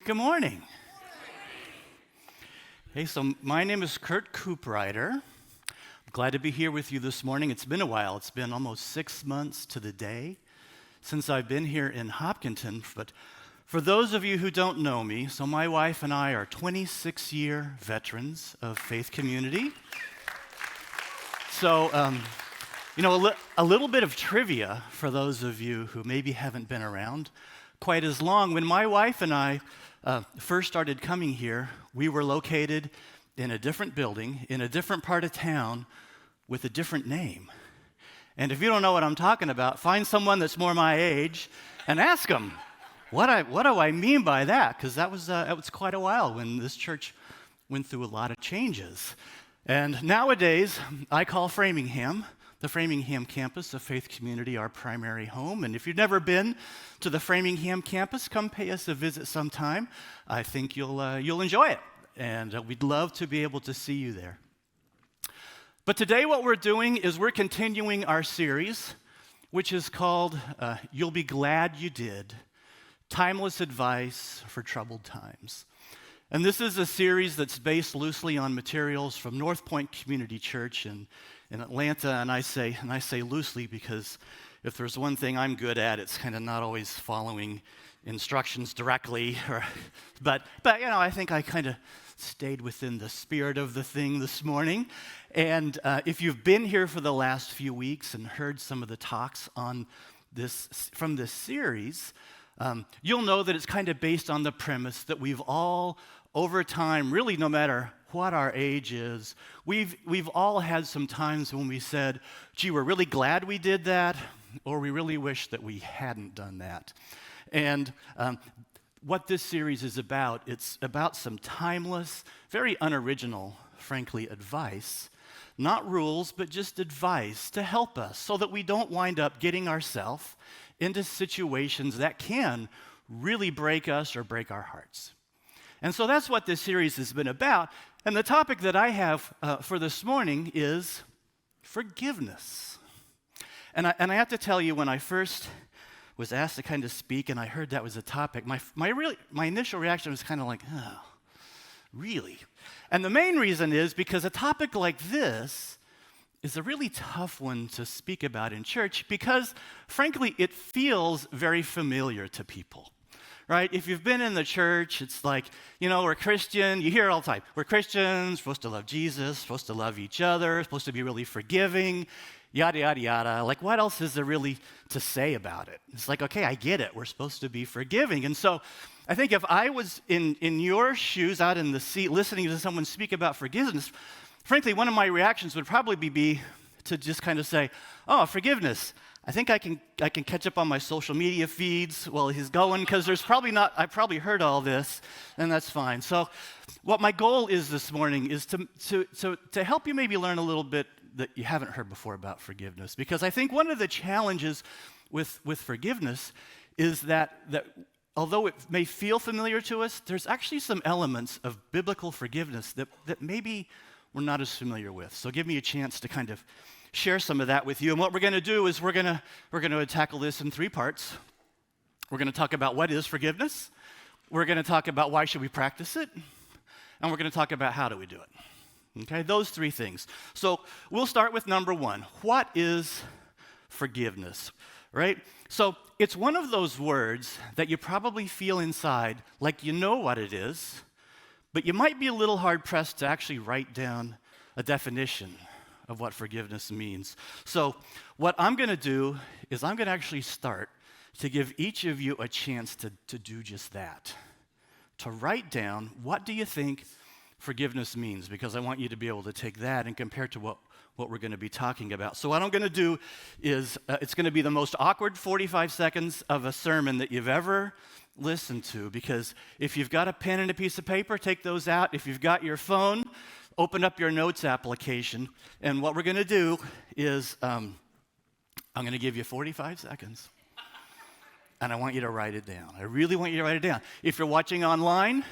Good morning. Hey, so my name is Curt Cooprider. I'm glad to be here with you this morning. It's been a while. It's been almost 6 months to the day since I've been here in Hopkinton. But for those of you who don't know me, so my wife and I are 26-year veterans of Faith Community. So, a little bit of trivia for those of you who maybe haven't been around quite as long. When my wife and I first started coming here, we were located in a different building, in a different part of town, with a different name. And if you don't know what I'm talking about, find someone that's more my age and ask them, what do I mean by that? Because that was quite a while when this church went through a lot of changes. And nowadays, I call Framingham, the Framingham campus of Faith Community, our primary home. And if you've never been to the Framingham campus, come pay us a visit sometime. I think you'll enjoy it, and we'd love to be able to see you there. But today what we're doing is we're continuing our series, which is called You'll Be Glad You Did, Timeless Advice for Troubled Times. And this is a series that's based loosely on materials from North Point Community Church in Atlanta, and I say loosely because if there's one thing I'm good at, it's kind of not always following instructions directly. But I think I kind of stayed within the spirit of the thing this morning. And if you've been here for the last few weeks and heard some of the talks on from this series, you'll know that it's kind of based on the premise that we've all, over time, really no matter what our age is, we've all had some times when we said, gee, we're really glad we did that, or we really wish that we hadn't done that. And what this series is about, it's about some timeless, very unoriginal, frankly, advice, not rules, but just advice to help us so that we don't wind up getting ourselves into situations that can really break us or break our hearts. And so that's what this series has been about. And the topic that I have for this morning is forgiveness. And I have to tell you, when I first was asked to kind of speak and I heard that was a topic, my initial reaction was kind of like, oh, really? And the main reason is because a topic like this is a really tough one to speak about in church because, frankly, it feels very familiar to people. Right? If you've been in the church, it's like, we're Christian. You hear it all the time. We're Christians, supposed to love Jesus, supposed to love each other, supposed to be really forgiving, yada, yada, yada. Like, what else is there really to say about it? It's like, okay, I get it. We're supposed to be forgiving. And so I think if I was in your shoes, out in the seat, listening to someone speak about forgiveness, frankly, one of my reactions would probably be to just kind of say, oh, forgiveness. I think I can catch up on my social media feeds while he's going, because I probably heard all this, and that's fine. So what my goal is this morning is to help you maybe learn a little bit that you haven't heard before about forgiveness. Because I think one of the challenges with forgiveness is that although it may feel familiar to us, there's actually some elements of biblical forgiveness that maybe we're not as familiar with. So give me a chance to kind of share some of that with you. And what we're going to do is we're going to tackle this in 3 parts. We're going to talk about what is forgiveness. We're going to talk about why should we practice it. And we're going to talk about how do we do it. Okay, those 3 things. So we'll start with number 1. What is forgiveness, right? So it's one of those words that you probably feel inside like you know what it is, but you might be a little hard-pressed to actually write down a definition of what forgiveness means. So what I'm going to do is I'm going to actually start to give each of you a chance to do just that, to write down what do you think forgiveness means, because I want you to be able to take that and compare to what we're going to be talking about. So what I'm going to do is it's going to be the most awkward 45 seconds of a sermon that you've ever listened to, because if you've got a pen and a piece of paper, take those out. If you've got your phone, open up your notes application, and what we're going to do is I'm going to give you 45 seconds, and I want you to write it down. I really want you to write it down. If you're watching online,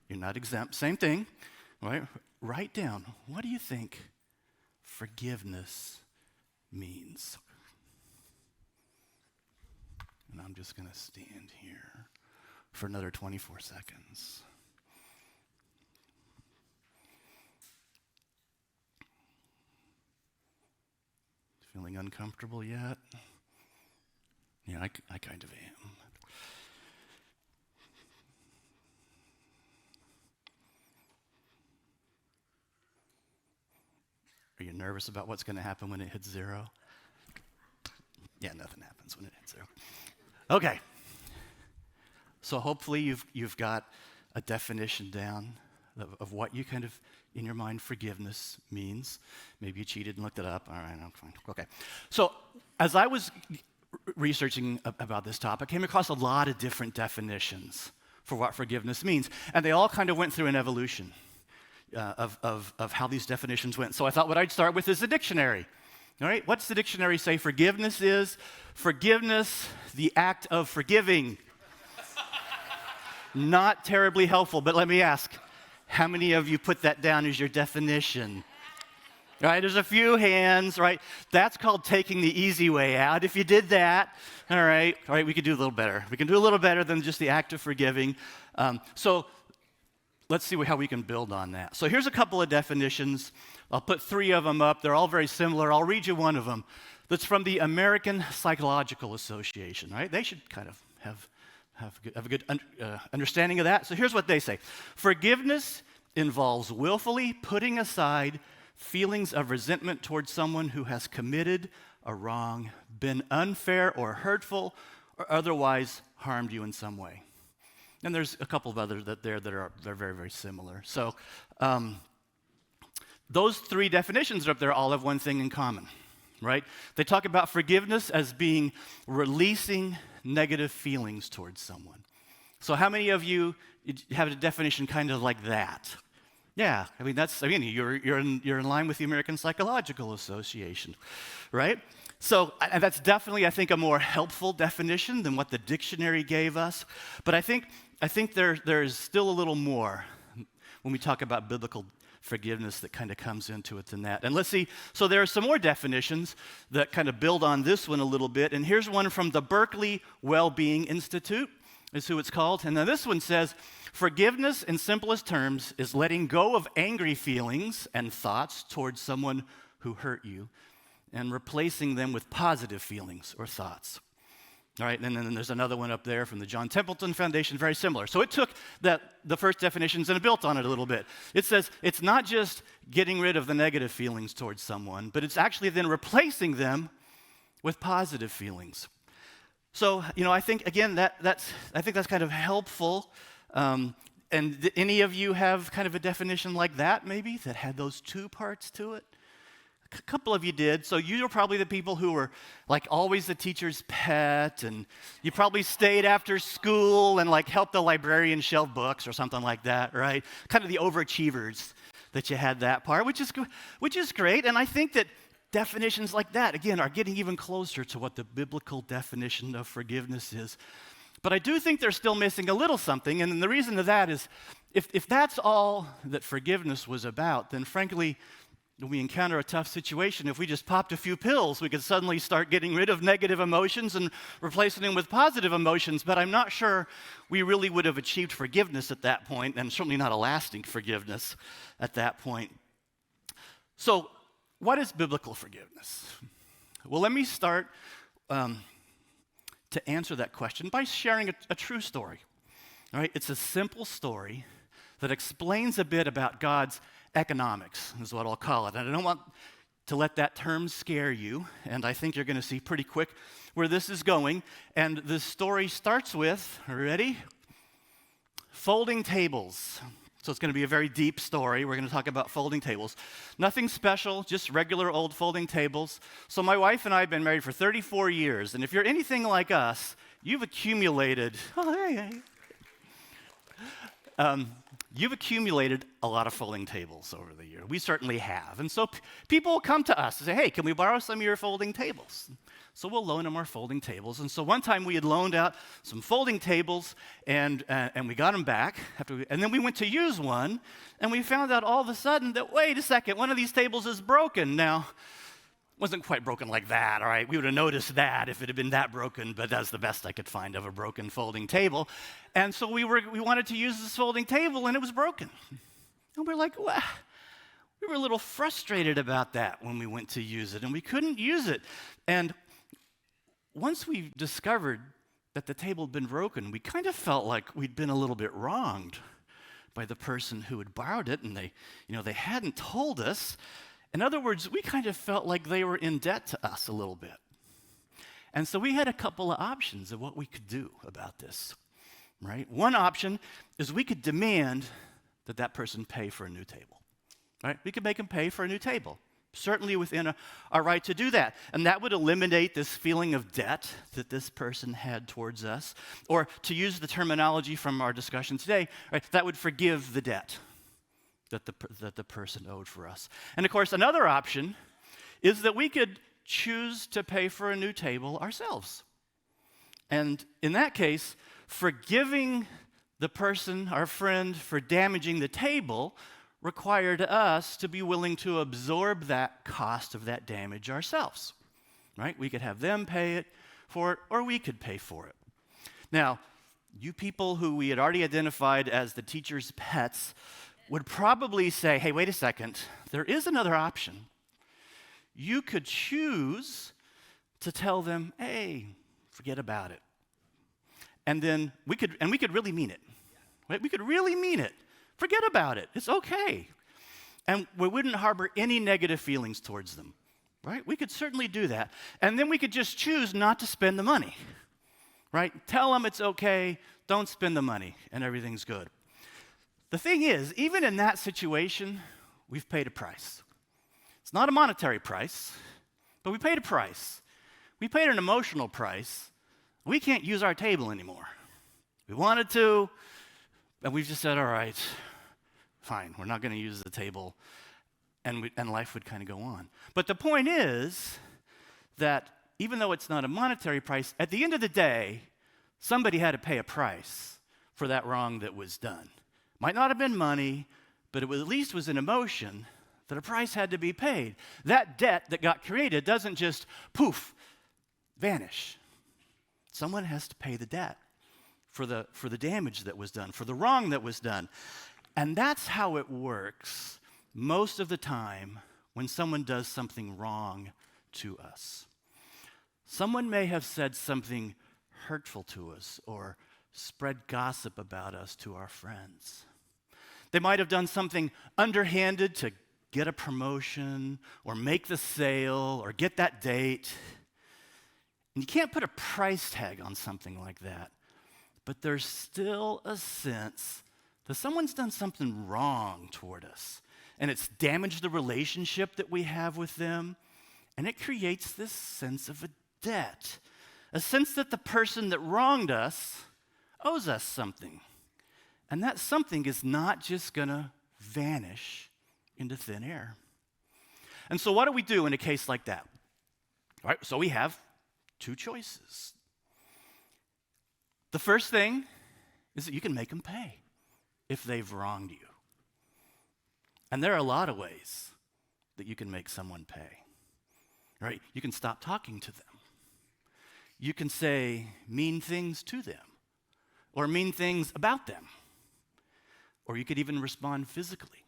you're not exempt. Same thing, right? Write down, what do you think forgiveness means? And I'm just going to stand here for another 24 seconds. Feeling uncomfortable yet? Yeah, I kind of am. Are you nervous about what's going to happen when it hits zero? Yeah, nothing happens when it hits zero. Okay. So hopefully you've got a definition down of what you kind of, in your mind, forgiveness means. Maybe you cheated and looked it up. All right, no, fine. Okay. So as I was researching about this topic, I came across a lot of different definitions for what forgiveness means. And they all kind of went through an evolution of how these definitions went. So I thought what I'd start with is the dictionary. All right, what's the dictionary say forgiveness is? Forgiveness, the act of forgiving. Not terribly helpful, but let me ask, how many of you put that down as your definition? All right, there's a few hands, right? That's called taking the easy way out. If you did that, all right, we could do a little better. We can do a little better than just the act of forgiving. So let's see how we can build on that. So here's a couple of definitions. I'll put 3 of them up. They're all very similar. I'll read you one of them. That's from the American Psychological Association, right? They should kind of have a good understanding of that. So here's what they say. Forgiveness involves willfully putting aside feelings of resentment towards someone who has committed a wrong, been unfair or hurtful, or otherwise harmed you in some way. And there's a couple of others that are very, very similar. So those 3 definitions up there all have one thing in common, right? They talk about forgiveness as being releasing negative feelings towards someone. So how many of you have a definition kind of like that? Yeah, you're in line with the American Psychological Association, right? So and that's definitely, I think, a more helpful definition than what the dictionary gave us. But I think there's still a little more when we talk about biblical forgiveness that kind of comes into it than that. And let's see, so there are some more definitions that kind of build on this one a little bit. And here's one from the Berkeley Wellbeing Institute, is who it's called. And then this one says, forgiveness in simplest terms is letting go of angry feelings and thoughts towards someone who hurt you and replacing them with positive feelings or thoughts. All right, and then there's another one up there from the John Templeton Foundation, very similar. So it took the first definitions and it built on it a little bit. It says it's not just getting rid of the negative feelings towards someone, but it's actually then replacing them with positive feelings. So, I think, again, that's kind of helpful. And any of you have kind of a definition like that, maybe, that had those 2 parts to it? A couple of you did. So you're probably the people who were like always the teacher's pet, and you probably stayed after school and like helped the librarian shelve books or something like that, right? Kind of the overachievers that you had that part, which is great. And I think that definitions like that, again, are getting even closer to what the biblical definition of forgiveness is. But I do think they're still missing a little something, and the reason of that is if that's all that forgiveness was about, then frankly, when we encounter a tough situation, if we just popped a few pills, we could suddenly start getting rid of negative emotions and replacing them with positive emotions. But I'm not sure we really would have achieved forgiveness at that point, and certainly not a lasting forgiveness at that point. So, what is biblical forgiveness? Well, let me start to answer that question by sharing a true story. All right, it's a simple story that explains a bit about God's economics, is what I'll call it. And I don't want to let that term scare you, and I think you're going to see pretty quick where this is going. And the story starts with, ready? Folding tables. So it's going to be a very deep story. We're going to talk about folding tables. Nothing special, just regular old folding tables. So my wife and I have been married for 34 years, and if you're anything like us, you've accumulated, you've accumulated a lot of folding tables over the year. We certainly have. And so people will come to us and say, hey, can we borrow some of your folding tables? So we'll loan them our folding tables. And so one time we had loaned out some folding tables, and we got them back. And then we went to use one, and we found out all of a sudden that, wait a second, one of these tables is broken. Now, Wasn't quite broken like that, all right? We would have noticed that if it had been that broken, but that's the best I could find of a broken folding table. And so we wanted to use this folding table, and it was broken. And we're like, well, we were a little frustrated about that when we went to use it, and we couldn't use it. And once we discovered that the table had been broken, we kind of felt like we'd been a little bit wronged by the person who had borrowed it, and they hadn't told us. In other words, we kind of felt like they were in debt to us a little bit. And so we had a couple of options of what we could do about this, right? One option is we could demand that person pay for a new table, right? We could make them pay for a new table, certainly within our right to do that. And that would eliminate this feeling of debt that this person had towards us. Or to use the terminology from our discussion today, right, that would forgive the debt that the person owed for us. And of course, another option is that we could choose to pay for a new table ourselves. And in that case, forgiving the person, our friend, for damaging the table required us to be willing to absorb that cost of that damage ourselves, right? We could have them pay it for it, or we could pay for it. Now, you people who we had already identified as the teacher's pets would probably say, hey, wait a second, there is another option. You could choose to tell them, hey, forget about it. And then we could really mean it. Right? We could really mean it. Forget about it. It's okay. And we wouldn't harbor any negative feelings towards them. Right? We could certainly do that. And then we could just choose not to spend the money. Right? Tell them it's okay, don't spend the money, and everything's good. The thing is, even in that situation, we've paid a price. It's not a monetary price, but we paid a price. We paid an emotional price. We can't use our table anymore. We wanted to, and we've just said, all right, fine, we're not going to use the table, and life would kind of go on. But the point is that even though it's not a monetary price, at the end of the day, somebody had to pay a price for that wrong that was done. Might not have been money, but at least was an emotion that a price had to be paid. That debt that got created doesn't just poof, vanish. Someone has to pay the debt for the damage that was done, for the wrong that was done. And that's how it works most of the time when someone does something wrong to us. Someone may have said something hurtful to us or spread gossip about us to our friends. They might have done something underhanded to get a promotion or make the sale or get that date. And you can't put a price tag on something like that, but there's still a sense that someone's done something wrong toward us, and it's damaged the relationship that we have with them, and it creates this sense of a debt, a sense that the person that wronged us owes us something. And that something is not just going to vanish into thin air. And so what do we do in a case like that? All right, so we have two choices. The first thing is that you can make them pay if they've wronged you. And there are a lot of ways that you can make someone pay. Right? You can stop talking to them. You can say mean things to them or mean things about them. Or you could even respond physically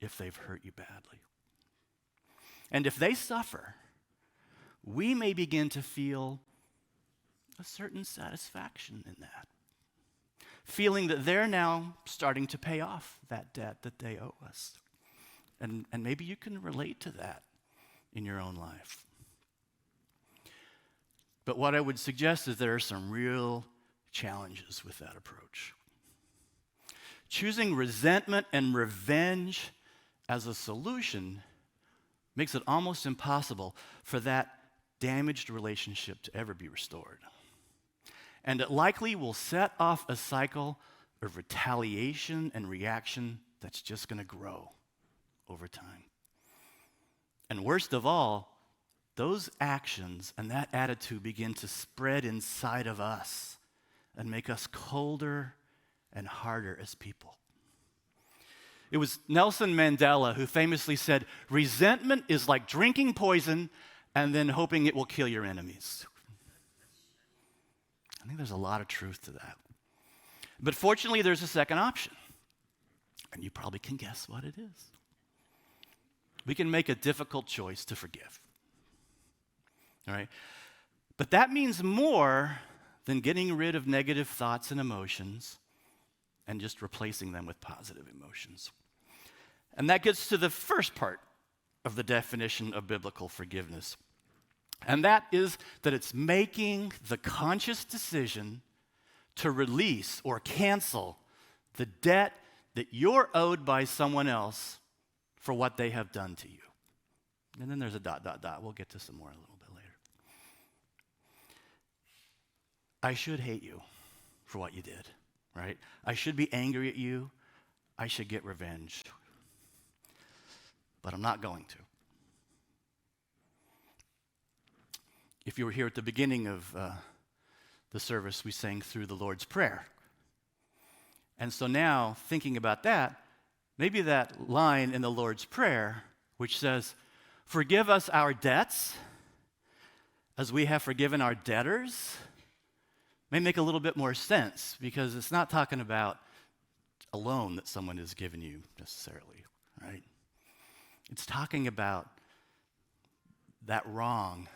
if they've hurt you badly. And if they suffer, we may begin to feel a certain satisfaction in that, feeling that they're now starting to pay off that debt that they owe us. And maybe you can relate to that in your own life. But what I would suggest is there are some real challenges with that approach. Choosing resentment and revenge as a solution makes it almost impossible for that damaged relationship to ever be restored. And it likely will set off a cycle of retaliation and reaction that's just going to grow over time. And worst of all, those actions and that attitude begin to spread inside of us and make us colder and harder as people. It was Nelson Mandela who famously said, resentment is like drinking poison and then hoping it will kill your enemies. I think there's a lot of truth to that. But fortunately, there's a second option. And you probably can guess what it is. We can make a difficult choice to forgive. All right? But that means more than getting rid of negative thoughts and emotions and just replacing them with positive emotions. And that gets to the first part of the definition of biblical forgiveness. And that is that it's making the conscious decision to release or cancel the debt that you're owed by someone else for what they have done to you. And then there's a ... We'll get to some more a little bit later. I should hate you for what you did, right? I should be angry at you. I should get revenge. But I'm not going to. If you were here at the beginning of the service, we sang through the Lord's Prayer. And so now, thinking about that, maybe that line in the Lord's Prayer, which says, forgive us our debts as we have forgiven our debtors, may make a little bit more sense, because it's not talking about a loan that someone has given you necessarily, right? It's talking about that wrong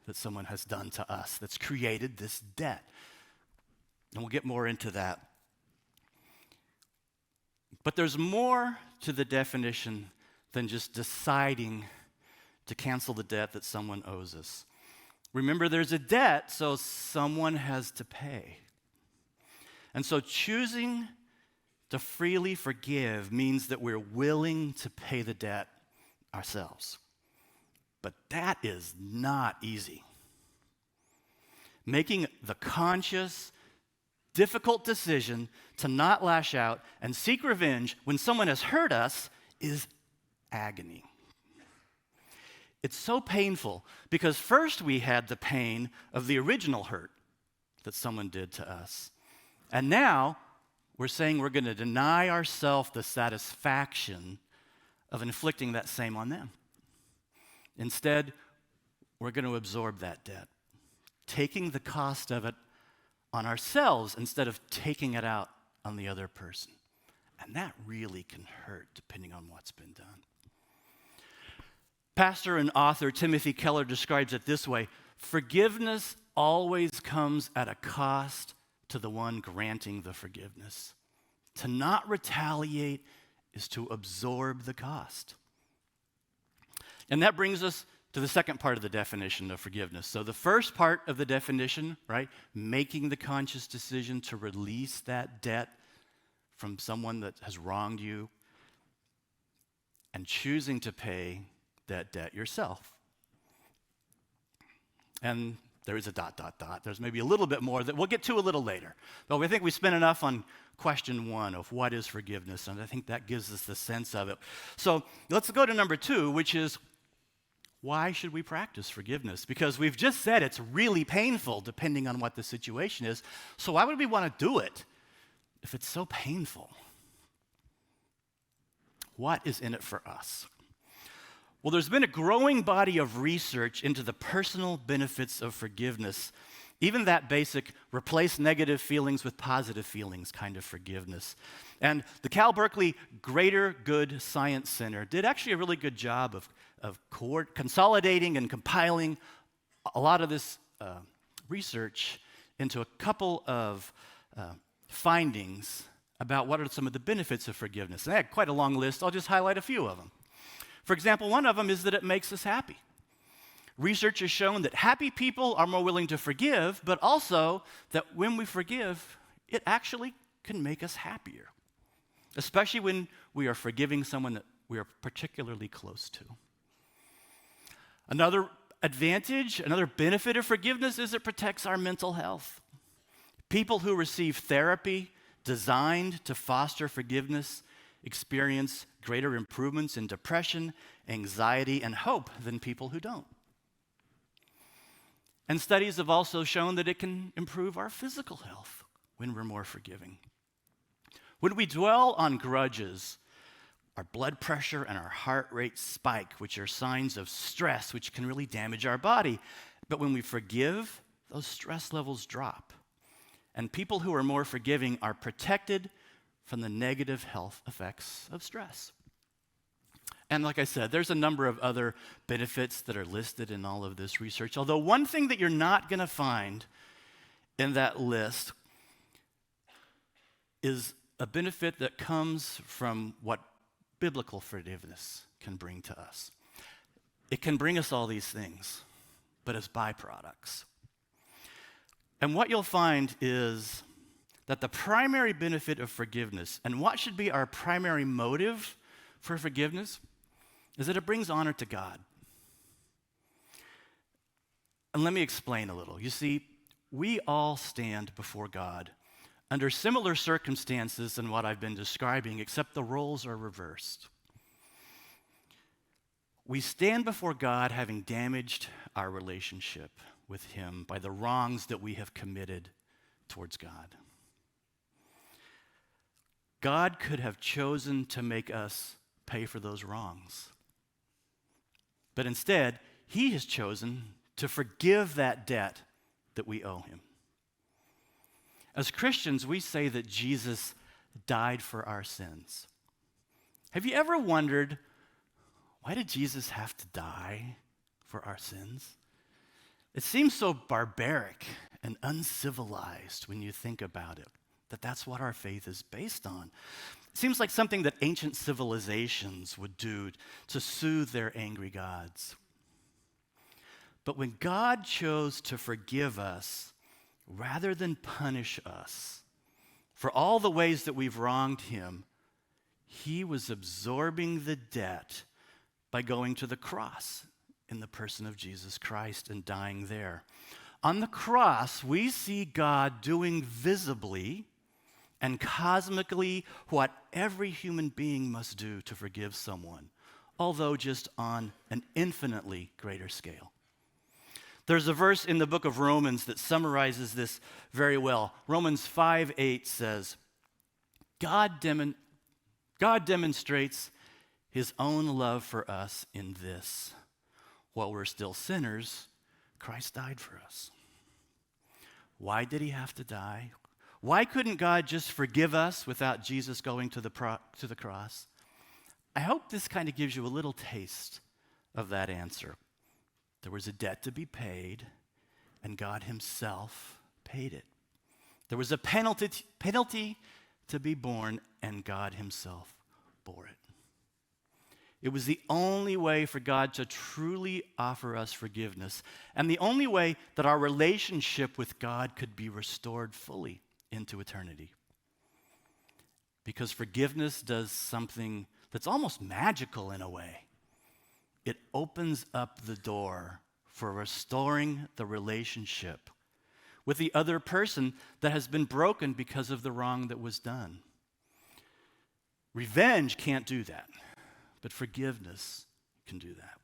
that someone has done to us that's created this debt. And we'll get more into that. But there's more to the definition than just deciding to cancel the debt that someone owes us. Remember, there's a debt, so someone has to pay. And so choosing to freely forgive means that we're willing to pay the debt ourselves. But that is not easy. Making the conscious, difficult decision to not lash out and seek revenge when someone has hurt us is agony. It's so painful because first we had the pain of the original hurt that someone did to us. And now we're saying we're going to deny ourselves the satisfaction of inflicting that same on them. Instead, we're going to absorb that debt, taking the cost of it on ourselves instead of taking it out on the other person. And that really can hurt depending on what's been done. Pastor and author Timothy Keller describes it this way: forgiveness always comes at a cost to the one granting the forgiveness. To not retaliate is to absorb the cost. And that brings us to the second part of the definition of forgiveness. So the first part of the definition, right, making the conscious decision to release that debt from someone that has wronged you and choosing to pay that debt yourself. And there is a ... There's maybe a little bit more that we'll get to a little later. But we think we spent enough on question one of what is forgiveness, and I think that gives us the sense of it. So let's go to number two, which is, why should we practice forgiveness? Because we've just said it's really painful depending on what the situation is. So why would we want to do it if it's so painful? What is in it for us? Well, there's been a growing body of research into the personal benefits of forgiveness, even that basic replace negative feelings with positive feelings kind of forgiveness. And the Cal Berkeley Greater Good Science Center did actually a really good job of consolidating and compiling a lot of this research into a couple of findings about what are some of the benefits of forgiveness. And I had quite a long list. I'll just highlight a few of them. For example, one of them is that it makes us happy. Research has shown that happy people are more willing to forgive, but also that when we forgive, it actually can make us happier, especially when we are forgiving someone that we are particularly close to. Another advantage, another benefit of forgiveness is it protects our mental health. People who receive therapy designed to foster forgiveness experience greater improvements in depression, anxiety, and hope than people who don't. And studies have also shown that it can improve our physical health when we're more forgiving. When we dwell on grudges, our blood pressure and our heart rate spike, which are signs of stress, which can really damage our body. But when we forgive, those stress levels drop. And people who are more forgiving are protected from the negative health effects of stress. And like I said, there's a number of other benefits that are listed in all of this research. Although one thing that you're not going to find in that list is a benefit that comes from what biblical forgiveness can bring to us. It can bring us all these things, but as byproducts. And what you'll find is that the primary benefit of forgiveness, and what should be our primary motive for forgiveness, is that it brings honor to God. And let me explain a little. You see, we all stand before God under similar circumstances than what I've been describing, except the roles are reversed. We stand before God having damaged our relationship with Him by the wrongs that we have committed towards God. God could have chosen to make us pay for those wrongs. But instead, He has chosen to forgive that debt that we owe Him. As Christians, we say that Jesus died for our sins. Have you ever wondered, why did Jesus have to die for our sins? It seems so barbaric and uncivilized when you think about it, that's what our faith is based on. It seems like something that ancient civilizations would do to soothe their angry gods. But when God chose to forgive us, rather than punish us for all the ways that we've wronged Him, He was absorbing the debt by going to the cross in the person of Jesus Christ and dying there. On the cross, we see God doing visibly and cosmically what every human being must do to forgive someone, although just on an infinitely greater scale. There's a verse in the book of Romans that summarizes this very well. Romans 5:8 says, God demonstrates His own love for us in this: while we're still sinners, Christ died for us. Why did He have to die? Why couldn't God just forgive us without Jesus going to the cross? I hope this kind of gives you a little taste of that answer. There was a debt to be paid, and God Himself paid it. There was a penalty to be borne, and God Himself bore it. It was the only way for God to truly offer us forgiveness, and the only way that our relationship with God could be restored fully into eternity. Because forgiveness does something that's almost magical in a way. It opens up the door for restoring the relationship with the other person that has been broken because of the wrong that was done. Revenge can't do that, but forgiveness can do that.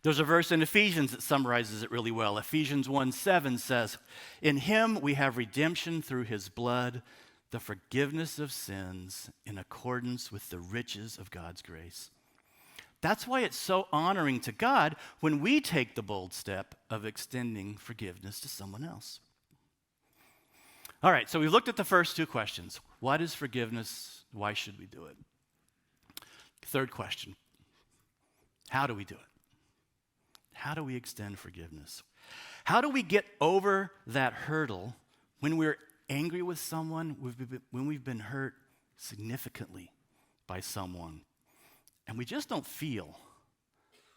There's a verse in Ephesians that summarizes it really well. Ephesians 1:7 says, "In Him we have redemption through His blood, the forgiveness of sins in accordance with the riches of God's grace." That's why it's so honoring to God when we take the bold step of extending forgiveness to someone else. All right, so we've looked at the first two questions. What is forgiveness? Why should we do it? Third question, how do we do it? How do we extend forgiveness? How do we get over that hurdle when we're angry with someone, when we've been hurt significantly by someone, and we just don't feel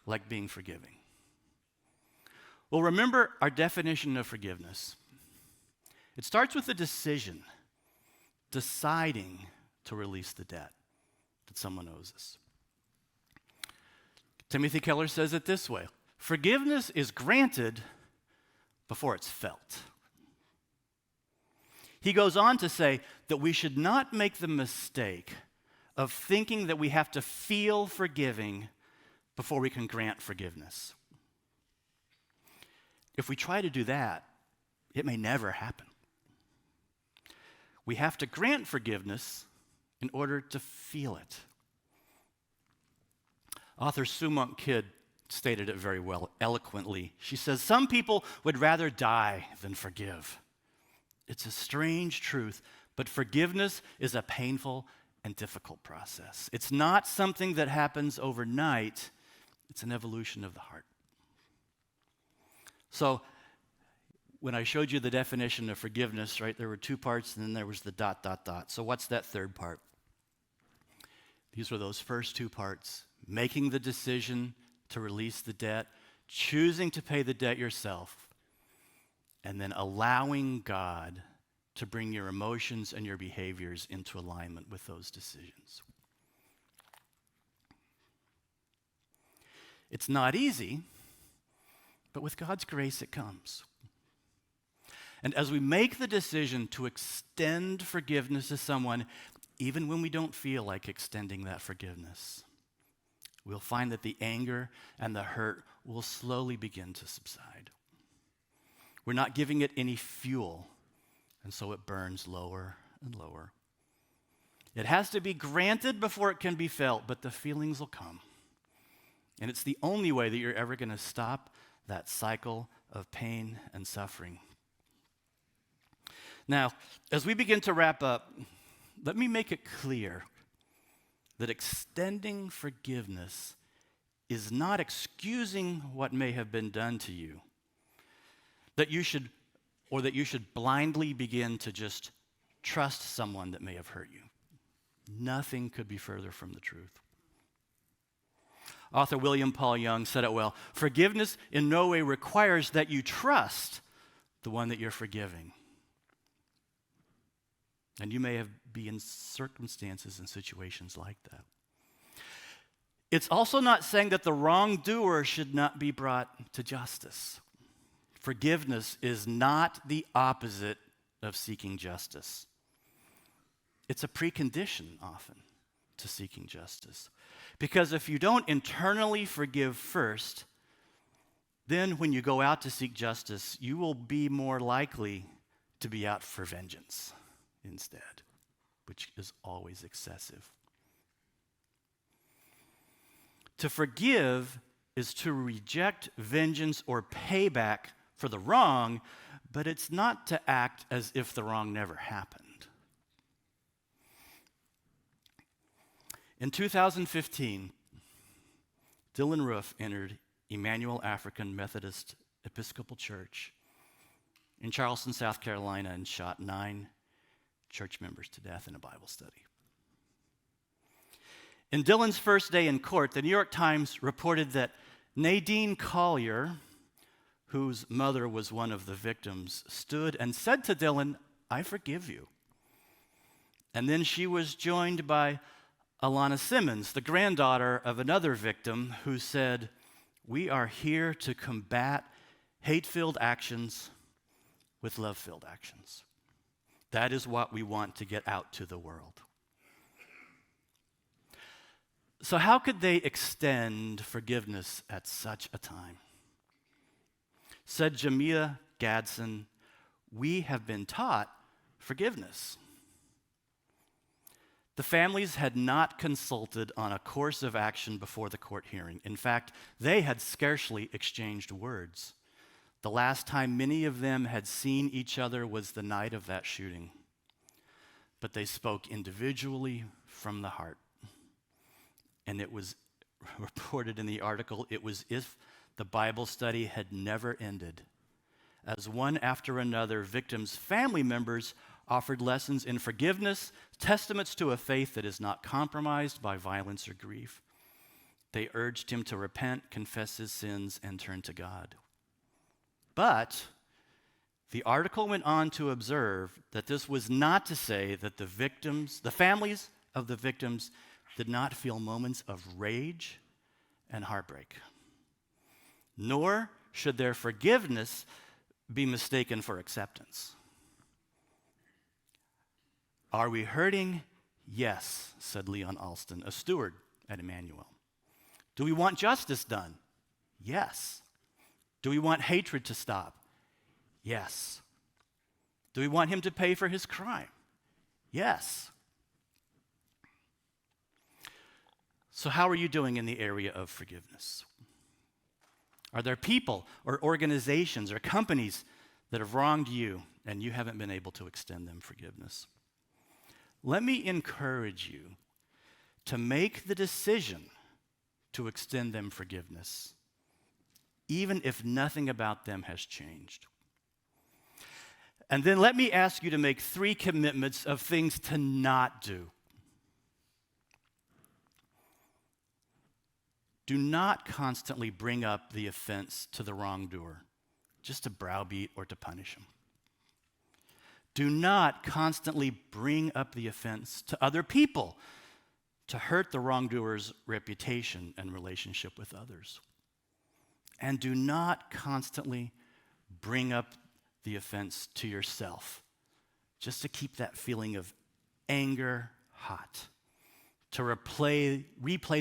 like being forgiving? Well, remember our definition of forgiveness. It starts with a decision, deciding to release the debt that someone owes us. Timothy Keller says it this way: forgiveness is granted before it's felt. He goes on to say that we should not make the mistake of thinking that we have to feel forgiving before we can grant forgiveness. If we try to do that, it may never happen. We have to grant forgiveness in order to feel it. Author Sue Monk Kidd stated it very well, eloquently. She says, "Some people would rather die than forgive. It's a strange truth, but forgiveness is a painful and difficult process. It's not something that happens overnight. It's an evolution of the heart." So, when I showed you the definition of forgiveness, right, there were two parts, and then there was the ... So what's that third part? These were those first two parts: making the decision to release the debt, choosing to pay the debt yourself, and then allowing God to bring your emotions and your behaviors into alignment with those decisions. It's not easy, but with God's grace it comes. And as we make the decision to extend forgiveness to someone, even when we don't feel like extending that forgiveness, we'll find that the anger and the hurt will slowly begin to subside. We're not giving it any fuel, and so it burns lower and lower. It has to be granted before it can be felt, but the feelings will come. And it's the only way that you're ever going to stop that cycle of pain and suffering. Now, as we begin to wrap up, let me make it clear that extending forgiveness is not excusing what may have been done to you, that you should blindly begin to just trust someone that may have hurt you. Nothing could be further from the truth. Author William Paul Young said it well: "Forgiveness in no way requires that you trust the one that you're forgiving." And you may be in circumstances and situations like that. It's also not saying that the wrongdoer should not be brought to justice. Forgiveness is not the opposite of seeking justice. It's a precondition often to seeking justice. Because if you don't internally forgive first, then when you go out to seek justice, you will be more likely to be out for vengeance instead, which is always excessive. To forgive is to reject vengeance or payback for the wrong, but it's not to act as if the wrong never happened. In 2015, Dylan Roof entered Emmanuel African Methodist Episcopal Church in Charleston, South Carolina, and shot 9 church members to death in a Bible study. In Dylan's first day in court, the New York Times reported that Nadine Collier, whose mother was one of the victims, stood and said to Dylan, "I forgive you." And then she was joined by Alana Simmons, the granddaughter of another victim, who said, "We are here to combat hate-filled actions with love-filled actions. That is what we want to get out to the world." So how could they extend forgiveness at such a time? Said Jamia Gadsden, "We have been taught forgiveness." The families had not consulted on a course of action before the court hearing. In fact, they had scarcely exchanged words. The last time many of them had seen each other was the night of that shooting. But they spoke individually from the heart. And it was reported in the article, it was if the Bible study had never ended, as one after another victims' family members offered lessons in forgiveness, testaments to a faith that is not compromised by violence or grief. They urged him to repent, confess his sins, and turn to God. But the article went on to observe that this was not to say that the families of the victims did not feel moments of rage and heartbreak. Nor should their forgiveness be mistaken for acceptance. "Are we hurting?" "Yes," said Leon Alston, a steward at Emmanuel. "Do we want justice done?" "Yes." "Do we want hatred to stop?" "Yes." "Do we want him to pay for his crime?" "Yes." So how are you doing in the area of forgiveness? Are there people or organizations or companies that have wronged you and you haven't been able to extend them forgiveness? Let me encourage you to make the decision to extend them forgiveness, even if nothing about them has changed. And then let me ask you to make 3 commitments of things to not do. Do not constantly bring up the offense to the wrongdoer, just to browbeat or to punish him. Do not constantly bring up the offense to other people to hurt the wrongdoer's reputation and relationship with others. And do not constantly bring up the offense to yourself, just to keep that feeling of anger hot, to replay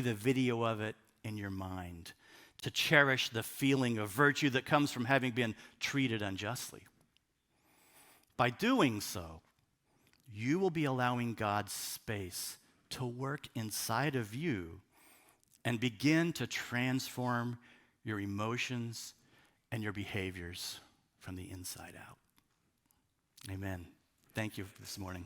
the video of it in your mind, to cherish the feeling of virtue that comes from having been treated unjustly. By doing so, you will be allowing God's space to work inside of you and begin to transform your emotions and your behaviors from the inside out. Amen. Thank you this morning.